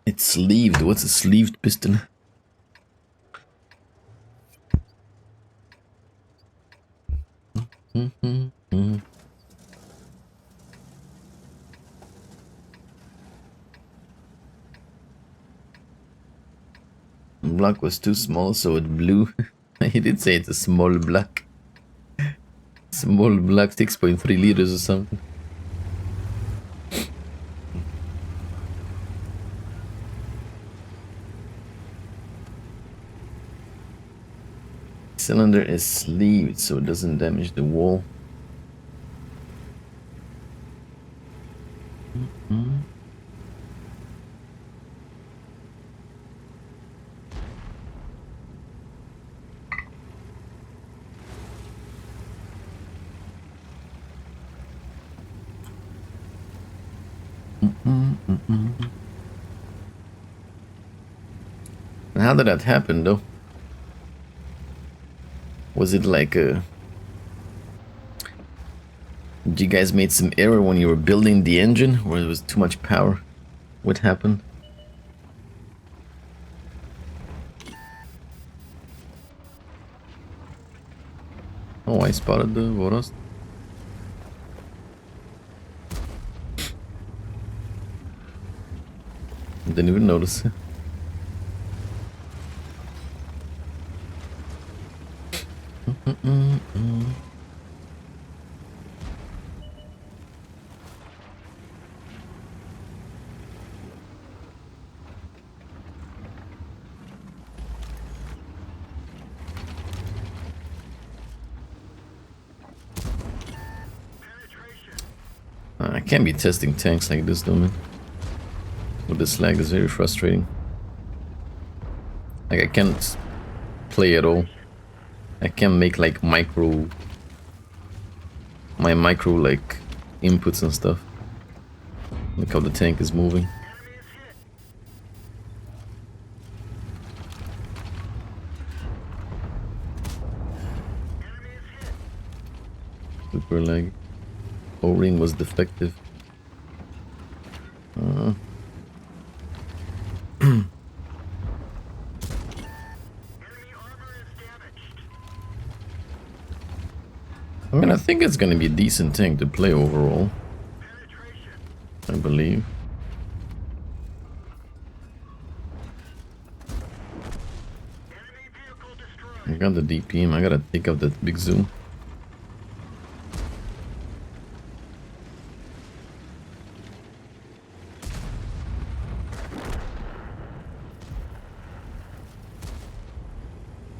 It's sleeved. What's a sleeved piston? Block was too small, so it blew. He did say it's a small block. Small block, 6.3 liters or something. Cylinder is sleeved so it doesn't damage the wall. How did that happen though? Was it like a... Did you guys made some error when you were building the engine, or it was too much power? What happened? Oh, I spotted the Voros. Didn't even notice. I can't be testing tanks like this though, man. With this lag, is very frustrating. Like I can't play at all. I can't make like micro like inputs and stuff. Look how the tank is moving. Super lag. O-ring was defective. I mean, I think it's gonna be a decent tank to play overall. I believe. I got the DPM, I gotta take out that big zoom.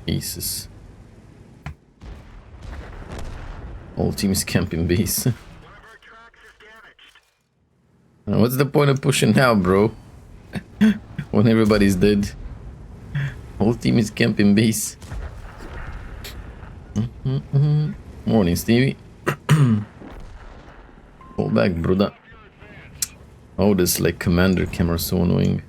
Jesus. Whole team is camping base. What's the point of pushing now, bro? When everybody's dead. Whole team is camping base. Morning, Stevie. Pull back, brother. Oh, this like commander camera so annoying.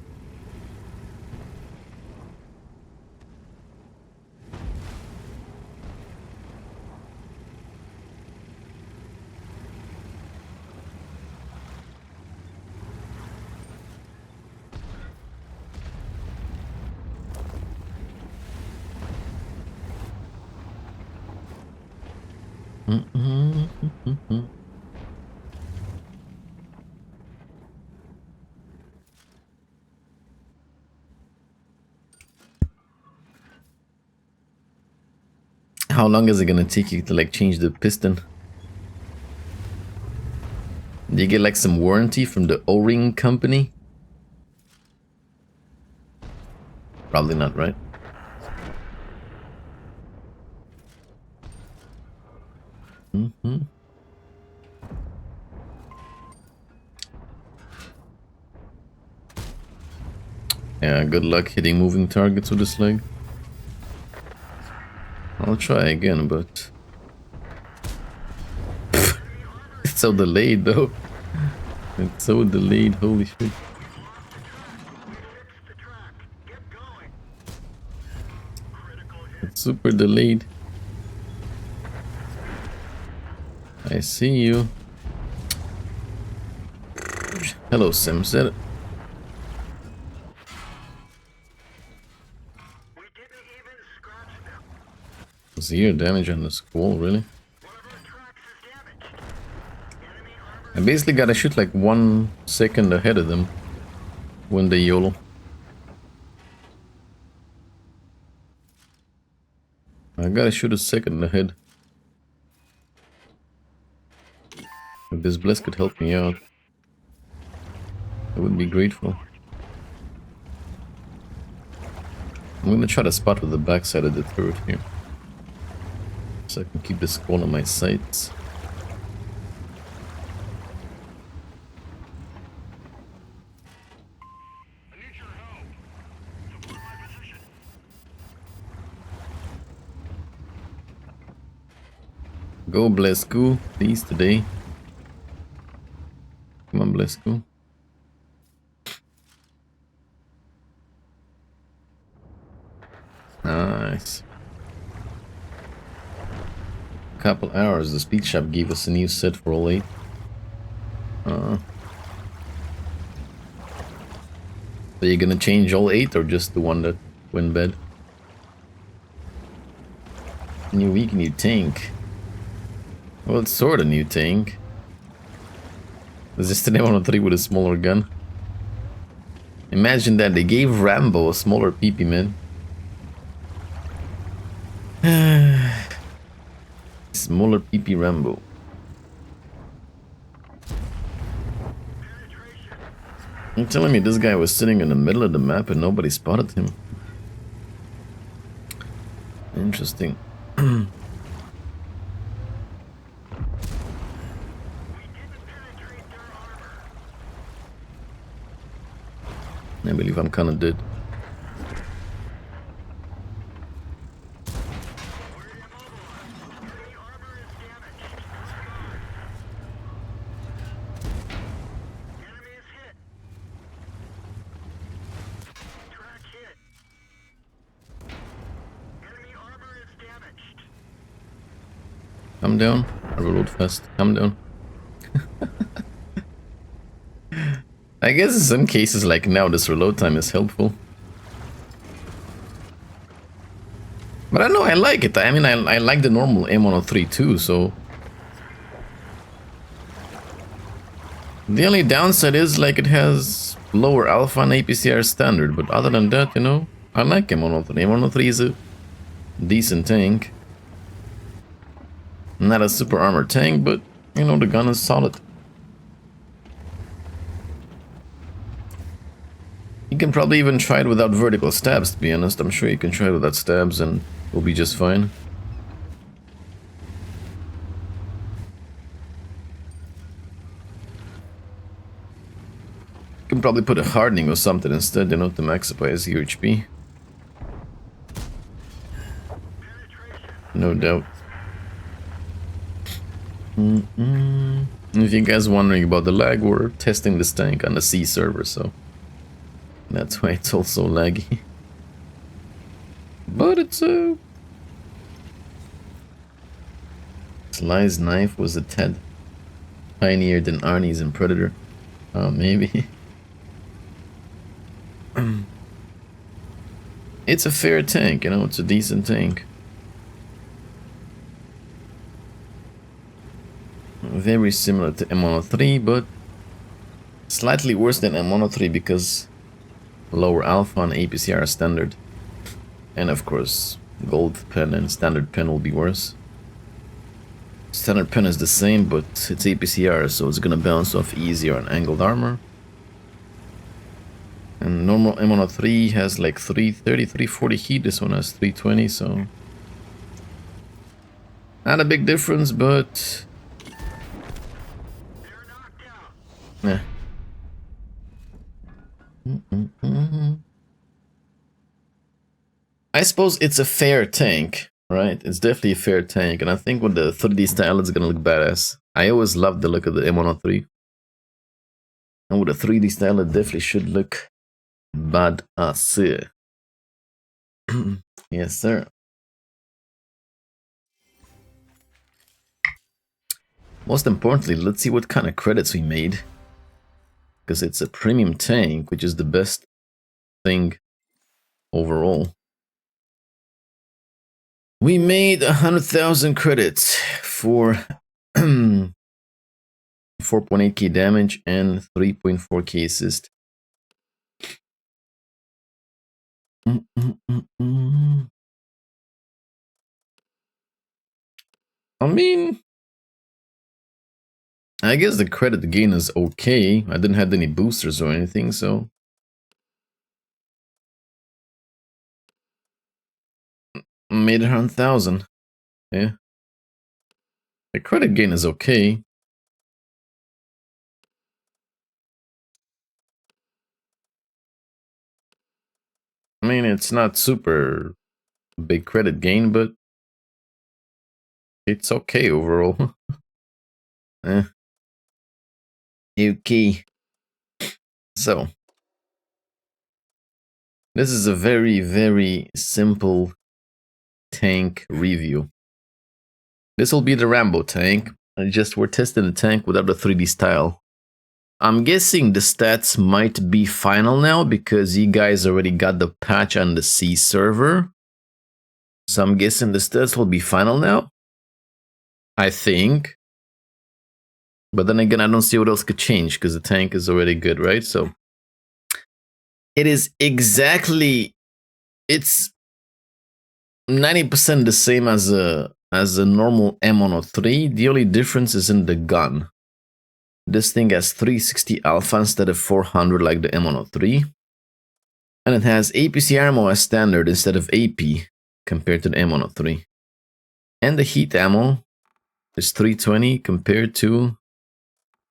How long is it gonna take you to like change the piston? Do you get like some warranty from the O-ring company? Probably not, right? Yeah, good luck hitting moving targets with this leg. I'll try again, but... It's so delayed though. It's so delayed, holy shit. It's super delayed. I see you. Hello, Simset. Zero damage on the squall, really? I basically gotta shoot like 1 second ahead of them when they YOLO. I gotta shoot a second ahead. If this bless could help me out, I would be grateful. I'm gonna try to spot with the backside of the turret here, so I can keep the squall on my sights. Go Blesku, please, today. Come on, Blesku. Nice. Couple hours, the speed shop gave us a new set for all 8. So you're gonna change all 8 or just the one that went bad? New week, new tank. Well, it's sort of new tank. Is this the M103 with a smaller gun? Imagine that, they gave Rambo a smaller PP, man. Smaller PP Rambo. You're telling me this guy was sitting in the middle of the map and nobody spotted him? Interesting. I believe I'm kinda dead. Come down. I reload fast. Come down. I guess in some cases, like now, this reload time is helpful. But I know I like it. I mean, I like the normal M103 too, so... The only downside is, like, it has lower alpha and APCR standard, but other than that, you know, I like M103. M103 is a decent tank. Not a super armored tank, but, you know, the gun is solid. You can probably even try it without vertical stabs, to be honest. I'm sure you can try it without stabs and we'll be just fine. You can probably put a hardening or something instead, you know, to maximize his UHP. No doubt. If you guys are wondering about the lag, we're testing this tank on the C server, so that's why it's also laggy. But it's Sly's knife was a tad tinier than Arnie's in Predator. Maybe. It's a fair tank, you know, it's a decent tank. Very similar to M103, but slightly worse than M103 because lower alpha and APCR standard. And of course, gold pen and standard pen will be worse. Standard pen is the same, but it's APCR, so it's gonna bounce off easier on angled armor. And normal M103 has like 330, 340 heat, this one has 320, so... Not a big difference, but... Yeah. I suppose it's a fair tank, right? It's definitely a fair tank, and I think with the 3D style it's gonna look badass. I always loved the look of the M103. And with the 3D style it definitely should look badass. Yes, sir. Most importantly, let's see what kind of credits we made. Because it's a premium tank, which is the best thing overall. We made 100,000 credits for 4.8k damage and 3.4k assist. I mean, I guess the credit gain is okay. I didn't have any boosters or anything, so made 100,000. Yeah, the credit gain is okay. I mean, it's not super big credit gain, but it's okay overall. Okay. So, this is a very, very simple tank review. This will be the Rambo tank. We're testing the tank without the 3D style. I'm guessing the stats might be final now because you guys already got the patch on the C server. So I'm guessing the stats will be final now. I think. But then again, I don't see what else could change because the tank is already good, right? So it is exactly, it's 90% the same as a normal M103. The only difference is in the gun. This thing has 360 alpha instead of 400 like the M103. And it has APC ammo as standard instead of AP compared to the M103. And the heat ammo is 320 compared to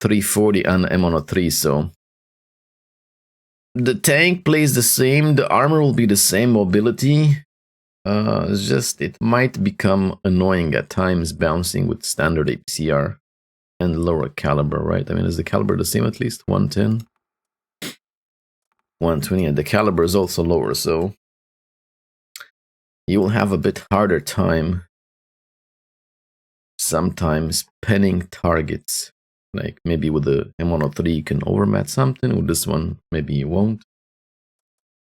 340 on the M103. So the tank plays the same. The armor will be the same mobility. It's just, it might become annoying at times bouncing with standard APCR and lower caliber, right? I mean, is the caliber the same at least? 110, 120, and the caliber is also lower, so you will have a bit harder time sometimes penning targets. Like maybe with the M103 you can overmatch something, with this one maybe you won't.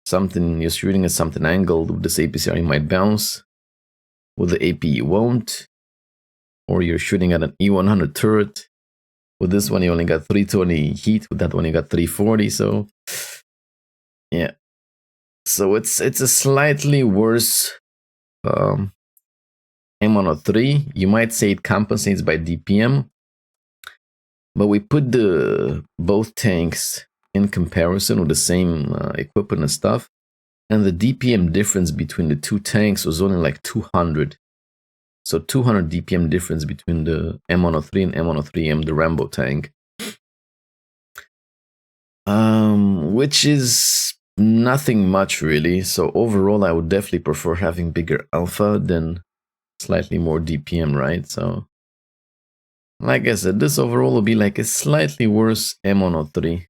Something you're shooting at something angled, with this APCR you might bounce. With the AP you won't. Or you're shooting at an E100 turret. With this one you only got 320 heat, with that one you got 340, so yeah. So it's a slightly worse M103. You might say it compensates by DPM, but we put the both tanks in comparison with the same equipment and stuff, and the DPM difference between the two tanks was only like 200. So 200 DPM difference between the M103 and M103M, the Rambo tank. Which is nothing much really. So overall, I would definitely prefer having bigger alpha than slightly more DPM, right? So, like I said, this overall will be like a slightly worse M103.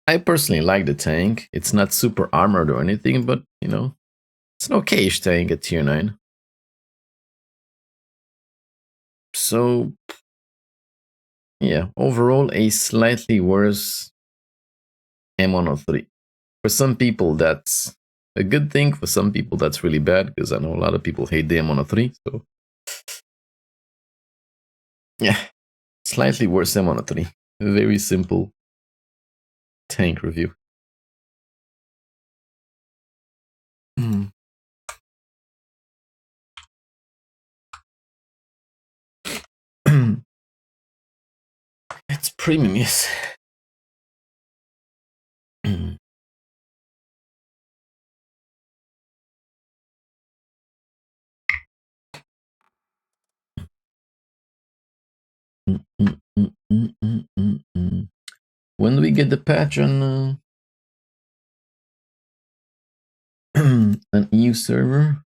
I personally like the tank. It's not super armored or anything, but you know, it's an okayish tank at tier 9. So, yeah, overall a slightly worse M103. For some people, that's a good thing. For some people, that's really bad because I know a lot of people hate the M103. So, yeah, slightly worse M103. A very simple tank review. It's premium, yes. When do we get the patch on an EU server?